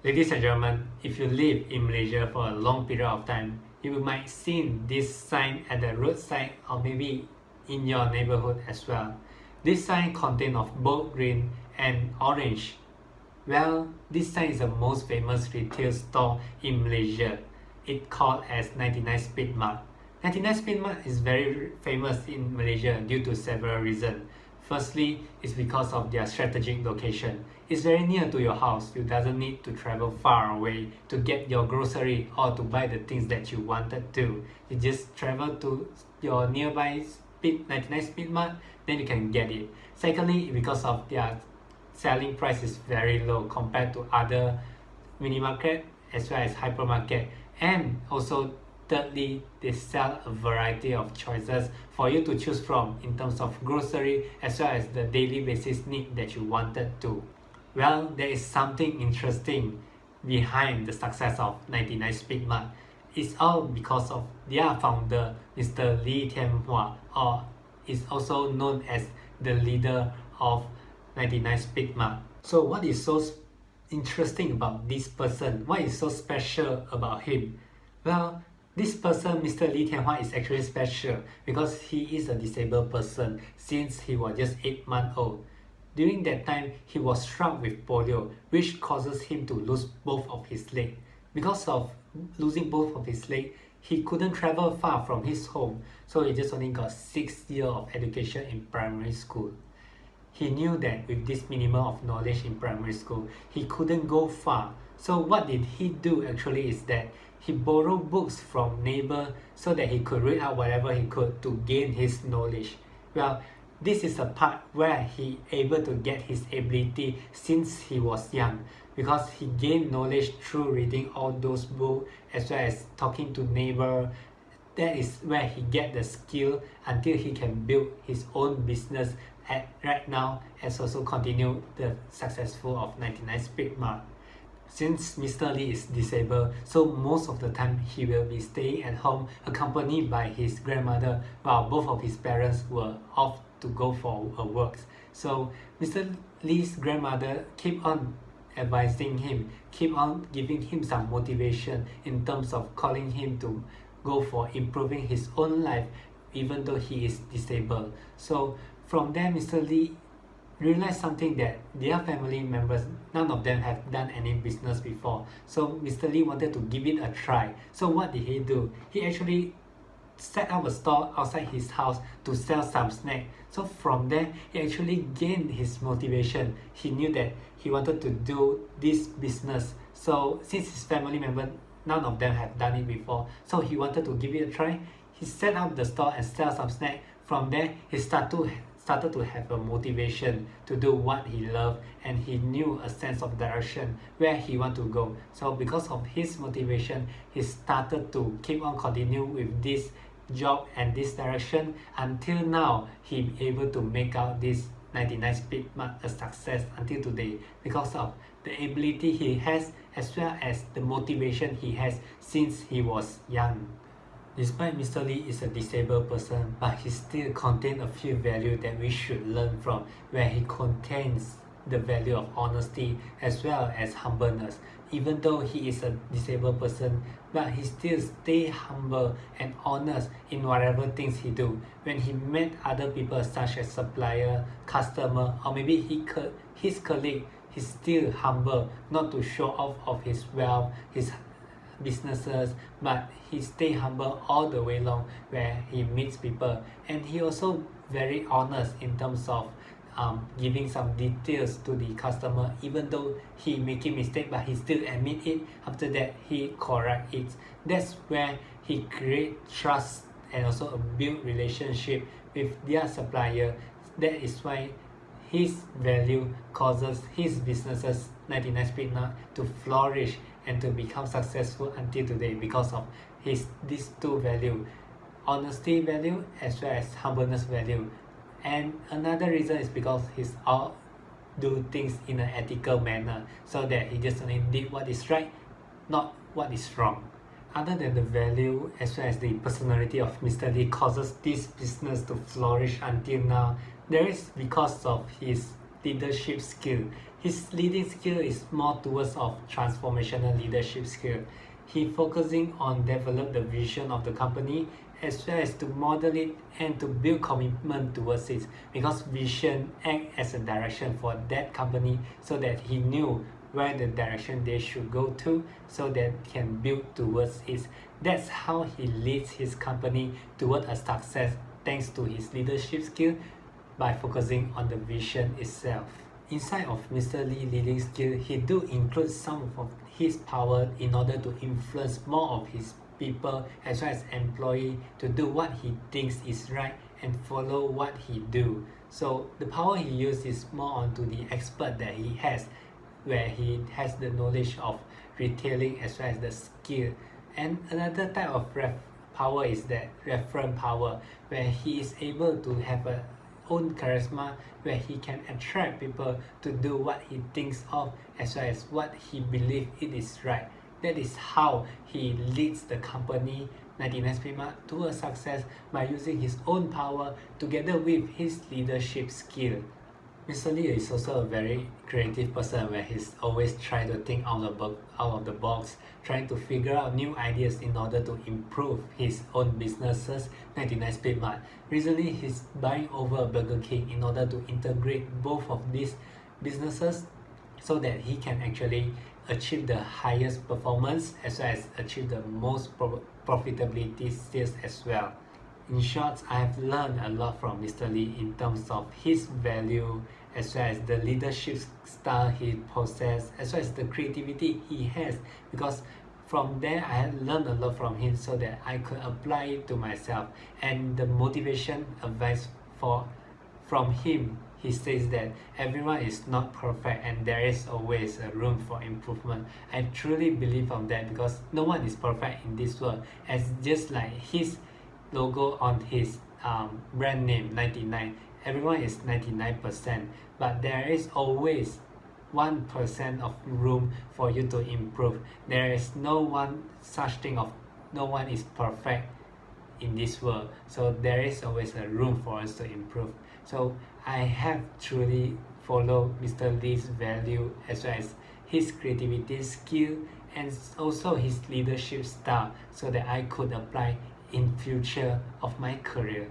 Ladies and gentlemen, if you live in Malaysia for a long period of time, you might see this sign at the roadside or maybe in your neighborhood as well. This sign contains of both green and orange. Well, this sign is the most famous retail store in Malaysia. It's called as 99 Speedmart. 99 Speedmart is very famous in Malaysia due to several reasons. Firstly, it's because of their strategic location. It's very near to your house. You doesn't need to travel far away to get your grocery or to buy the things that you wanted to. You just travel to your nearby 99 Speedmart, then you can get it. Secondly, because of their selling price is very low compared to other mini market as well as hypermarket, and also thirdly, they sell a variety of choices for you to choose from in terms of grocery as well as the daily basis need that you wanted to. Well, there is something interesting behind the success of 99 Speedmart. It's all because of their founder, Mr. Lee Thiam Wah, or is also known as the leader of 99 Speedmart. So what is so interesting about this person? What is so special about him? Well, this person, Mr. Lee Thiam Wah, is actually special because he is a disabled person since he was just 8 months old. During that time, he was struck with polio, which causes him to lose both of his legs. Because of losing both of his legs, he couldn't travel far from his home, so he just only got 6 years of education in primary school. He knew that with this minimum of knowledge in primary school, he couldn't go far. So what did he do actually is that he borrowed books from neighbors so that he could read out whatever he could to gain his knowledge. Well, this is a part where he able to get his ability since he was young, because he gained knowledge through reading all those books as well as talking to neighbors. That is where he get the skill until he can build his own business at right now, as also continue the successful of 99 Speedmart. Since Mr. Lee is disabled, so most of the time he will be staying at home accompanied by his grandmother while both of his parents were off to go for work. So Mr. Lee's grandmother keep on advising him, keep on giving him some motivation in terms of calling him to go for improving his own life even though he is disabled. So from there, Mr. Lee realized something, that their family members, none of them have done any business before. So Mr. Lee wanted to give it a try. So what did he do? He actually set up a store outside his house to sell some snacks. So from there, he actually gained his motivation. He knew that he wanted to do this business. So since his family members, none of them have done it before, so he wanted to give it a try. He set up the store and sell some snacks. From there, he started to have a motivation to do what he loved, and he knew a sense of direction where he want to go. So because of his motivation, he started to keep on continue with this job and this direction until now he able to make out this 99 Speedmart a success until today, because of the ability he has as well as the motivation he has since he was young. Despite Mr. Lee is a disabled person, but he still contains a few values that we should learn from, where he contains the value of honesty as well as humbleness. Even though he is a disabled person, but he still stay humble and honest in whatever things he do. When he met other people such as supplier, customer, or maybe his colleague, he's still humble, not to show off of his wealth, his businesses, but he stay humble all the way long where he meets people. And he also very honest in terms of giving some details to the customer, even though he making mistake, but he still admit it. After that, he correct it. That's where he create trust and also a build relationship with their supplier. That is why his value causes his businesses 99 Speedmart to flourish and to become successful until today, because of these two value, honesty value as well as humbleness value. And another reason is because he's all do things in an ethical manner, so that he just only did what is right, not what is wrong. Other than the value as well as the personality of Mr. Lee causes this business to flourish until now, there is because of his leadership skill. His leading skill is more towards of transformational leadership skill. He focusing on develop the vision of the company as well as to model it and to build commitment towards it, because vision act as a direction for that company so that he knew where the direction they should go to so that can build towards it. That's how he leads his company toward a success thanks to his leadership skill by focusing on the vision itself. Inside of Mr. Lee leading skill, he do include some of his power in order to influence more of his people as well as employee to do what he thinks is right and follow what he do. So the power he uses is more onto the expert that he has, where he has the knowledge of retailing as well as the skill. And another type of power is that referent power, where he is able to have a own charisma, where he can attract people to do what he thinks of as well as what he believes it is right. That is how he leads the company 99 Speedmart to a success by using his own power together with his leadership skill. Mr. Lee is also a very creative person, where he's always trying to think out of the box, trying to figure out new ideas in order to improve his own businesses, 99 Speedmart. Recently, he's buying over Burger King in order to integrate both of these businesses so that he can actually achieve the highest performance as well as achieve the most profitability sales as well. In short, I have learned a lot from Mr. Lee in terms of his value as well as the leadership style he possesses as well as the creativity he has, because from there I had learned a lot from him so that I could apply it to myself. And the motivation advice from him, he says that everyone is not perfect and there is always a room for improvement. I truly believe on that, because no one is perfect in this world, as just like his logo on his brand name 99, everyone is 99%, but there is always 1% of room for you to improve. There is no one such thing of no one is perfect in this world, so there is always a room for us to improve. So I have truly followed Mr. Lee's value as well as his creativity skill and also his leadership style so that I could apply in future of my career.